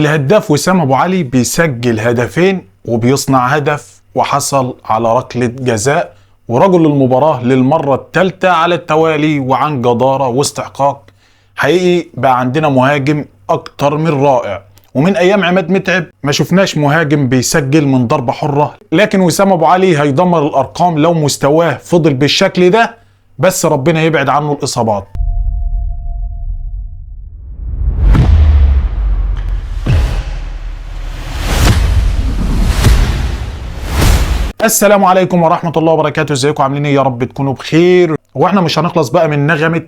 الهداف وسام ابو علي بيسجل هدفين وبيصنع هدف وحصل على ركلة جزاء ورجل المباراة للمرة الثالثة على التوالي وعن جدارة واستحقاق. حقيقي بقى عندنا مهاجم اكتر من رائع، ومن ايام عماد متعب ما شفناش مهاجم بيسجل من ضربة حرة، لكن وسام ابو علي هيدمر الارقام لو مستواه فضل بالشكل ده، بس ربنا يبعد عنه الاصابات. السلام عليكم ورحمة الله وبركاته، ازيكم عاملين ايه؟ يا رب تكونوا بخير. واحنا مش هنخلص بقى من نغمة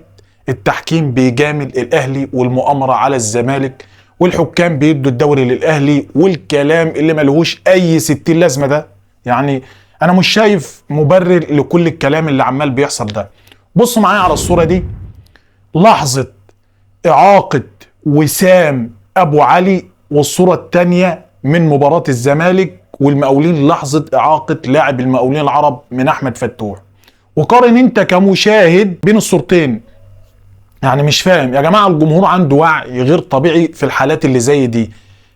التحكيم بيجامل الاهلي والمؤامرة على الزمالك، والحكام بيدوا الدوري للاهلي، والكلام اللي ملهوش اي 60 لازمة ده. يعني انا مش شايف مبرر لكل الكلام اللي عمال بيحصل ده. بصوا معايا على الصورة دي، لحظة اعاقة وسام ابو علي، والصورة التانية من مباراة الزمالك والمقاولين لحظة إعاقة لاعب المقاولين العرب من أحمد فتوح. وقارن أنت كمشاهد بين الصورتين. يعني مش فاهم يا جماعة، الجمهور عنده وعي غير طبيعي في الحالات اللي زي دي.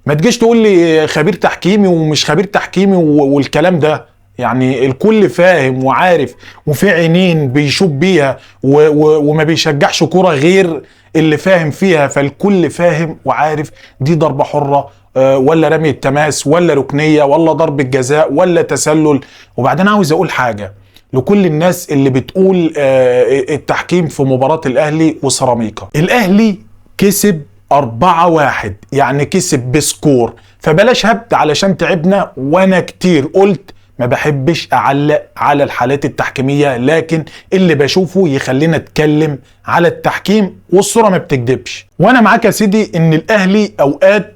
ما تجيش تقول لي خبير تحكيمي ومش خبير تحكيمي والكلام ده. يعني الكل فاهم وعارف، وفي عينين بيشوف بيها وما بيشجعش كرة غير اللي فاهم فيها. فالكل فاهم وعارف دي ضربة حرة ولا رمي التماس ولا ركنية ولا ضربة جزاء ولا تسلل. وبعدين عاوز اقول حاجة لكل الناس اللي بتقول التحكيم في مباراة الاهلي وسيراميكا. الاهلي كسب 4-1، يعني كسب بسكور، فبلاش هبت علشان تعبنا. وانا كتير قلت ما بحبش اعلق على الحالات التحكيمية، لكن اللي بشوفه يخلينا اتكلم على التحكيم، والصورة ما بتكدبش. وانا معاك يا سيدي ان الاهلي اوقات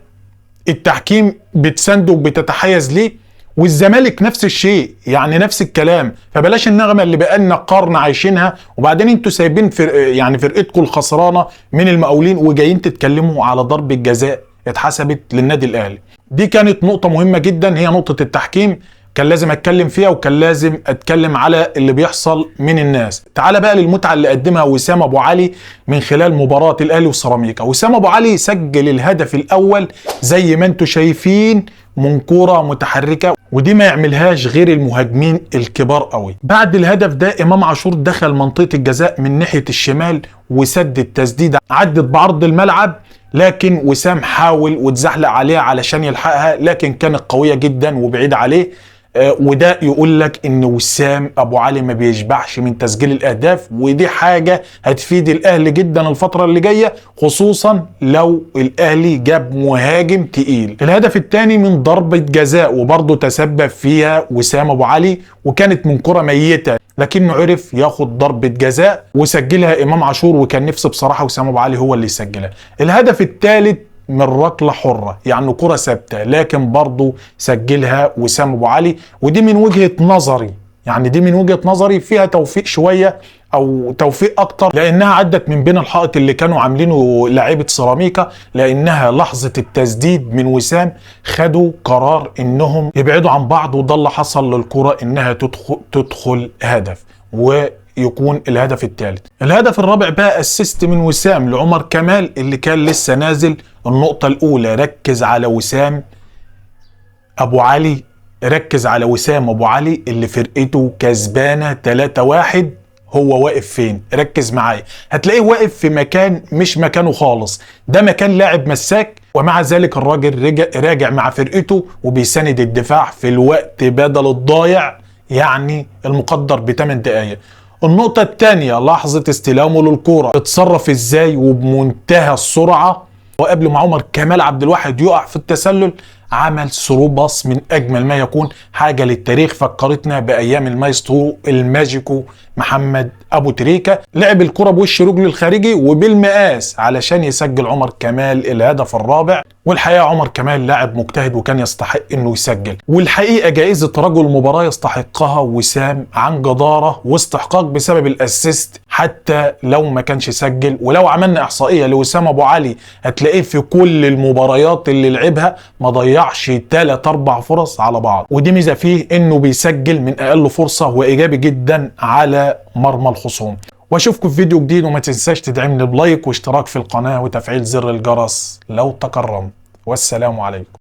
التحكيم بتسنده وبتتحيز ليه، والزمالك نفس الشيء، يعني نفس الكلام. فبلاش النغمة اللي بقالنا قرن عايشينها، وبعدين انتوا سايبين يعني فرقتكم الخسرانة من المقاولين وجايين تتكلموا على ضربة جزاء اتحسبت للنادي الاهلي. دي كانت نقطة مهمة جدا، هي نقطة التحكيم، كان لازم اتكلم فيها، وكان لازم اتكلم على اللي بيحصل من الناس. تعال بقى للمتعة اللي قدمها وسام ابو علي من خلال مباراة الاهلي وسيراميكا. وسام ابو علي سجل الهدف الاول زي ما انتم شايفين من كرة متحركة، ودي ما يعملهاش غير المهاجمين الكبار قوي. بعد الهدف ده امام عاشور دخل منطقة الجزاء من ناحية الشمال وسد التسديدة، عدت بعرض الملعب، لكن وسام حاول واتزحلق عليها علشان يلحقها، لكن كانت قوية جدا وبعيد عليه. وده يقول لك ان وسام ابو علي ما بيشبعش من تسجيل الاهداف، ودي حاجة هتفيد الاهلي جدا الفترة اللي جاية، خصوصا لو الاهلي جاب مهاجم تقيل. الهدف الثاني من ضربة جزاء، وبرضه تسبب فيها وسام ابو علي، وكانت من كرة ميتة، لكنه عرف ياخد ضربة جزاء وسجلها امام عاشور، وكان نفسه بصراحة وسام ابو علي هو اللي يسجلها. الهدف الثالث من ركلة حرة، يعني كرة ثابتة، لكن برضه سجلها وسام ابو علي. ودي من وجهة نظري، يعني دي من وجهة نظري فيها توفيق شوية او توفيق اكتر، لانها عدت من بين الحائط اللي كانوا عاملينه لاعيبة سيراميكا، لانها لحظة التسديد من وسام خدوا قرار انهم يبعدوا عن بعض، وده اللي حصل للكرة انها تدخل هدف ويكون الهدف الثالث. الهدف الرابع بقى اسيست من وسام لعمر كمال اللي كان لسه نازل. النقطة الأولى، ركز على وسام أبو علي، ركز على وسام أبو علي اللي فرقته كسبانة 3-1، هو واقف فين؟ ركز معايا، هتلاقيه واقف في مكان مش مكانه خالص، ده مكان لاعب مساك، ومع ذلك الراجل راجع مع فرقته وبيساند الدفاع في الوقت بدل الضايع، يعني المقدر ب8 دقايق. النقطة الثانية، لحظة استلامه للكرة اتصرف ازاي وبمنتهى السرعة، وقبل ما عمر كمال عبد الواحد يقع في التسلل عمل ثرو باص من اجمل ما يكون، حاجه للتاريخ فكرتنا بايام المايسترو الماجيكو محمد ابو تريكه. لعب الكره بوش رجله الخارجي وبالمقاس علشان يسجل عمر كمال الهدف الرابع. والحقيقه عمر كمال لاعب مجتهد وكان يستحق انه يسجل، والحقيقه جائزه رجل المباراه يستحقها وسام عن جداره واستحقاق بسبب الاسيست، حتى لو ما كانش سجل. ولو عملنا احصائيه لوسام ابو علي هتلاقيه في كل المباريات اللي لعبها ما ضيعش 3-4 فرص على بعض، ودي ميزه فيه انه بيسجل من اقل فرصه وايجابي جدا على مرمى الخصوم. واشوفكم في فيديو جديد، وما تنساش تدعمني بلايك واشتراك في القناه وتفعيل زر الجرس لو تكرمت. والسلام عليكم.